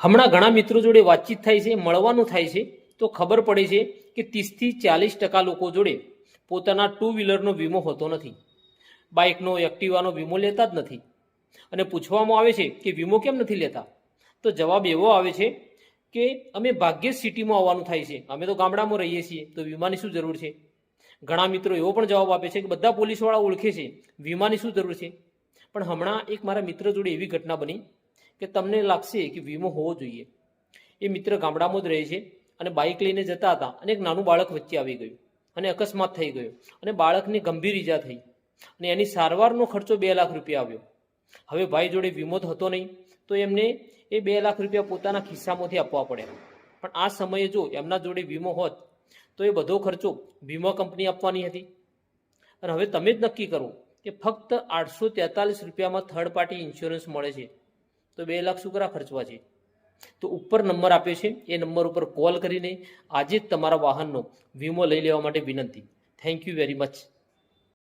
હમણાં ઘણા મિત્રો જોડે વાતચીત થાય છે, મળવાનું થાય છે, તો ખબર પડે છે કે 30થી 40% લોકો જોડે પોતાના ટુ વ્હીલરનો વીમો હોતો નથી, બાઇકનો, એક્ટિવાનો વીમો લેતા જ નથી. અને પૂછવામાં આવે છે કે વીમો કેમ નથી લેતા, તો જવાબ એવો આવે છે કે અમે ભાગ્યે જ સિટીમાં આવવાનું થાય છે, અમે તો ગામડામાં રહીએ છીએ, તો વીમાની શું જરૂર છે. ઘણા મિત્રો એવો પણ જવાબ આપે છે કે બધા પોલીસવાળા ઓળખે છે, વીમાની શું જરૂર છે. પણ હમણાં એક મારા મિત્ર જોડે એવી ઘટના બની કે તમને લાગશે કે વીમો હોવો જોઈએ. એ મિત્ર ગામડામાં જ રહે છે અને બાઇક લઈને જતા હતા અને એક નાનું બાળક વચ્ચે આવી ગયું અને અકસ્માત થઈ ગયો અને બાળકને ગંભીર ઈજા થઈ અને એની સારવારનો ખર્ચો 2 લાખ રૂપિયા આવ્યો. હવે ભાઈ જોડે વીમો તો હતો નહીં, તો એમને એ 2 લાખ રૂપિયા પોતાના ખિસ્સામાંથી આપવા પડ્યા. પણ આ સમયે જો એમના જોડે વીમો હોત તો એ બધો ખર્ચો વીમા કંપની આપવાની હતી. અને હવે તમે જ નક્કી કરો કે ફક્ત 843 રૂપિયામાં થર્ડ પાર્ટી ઇન્સ્યોરન્સ મળે છે, તો 2 લાખ શું કરા ખર્ચવા છે. તો ઉપર નંબર આપ્યો છે, એ નંબર ઉપર કોલ કરીને આજે જ તમારા વાહનનો વીમો લઈ લેવા માટે વિનંતી. Thank you very much.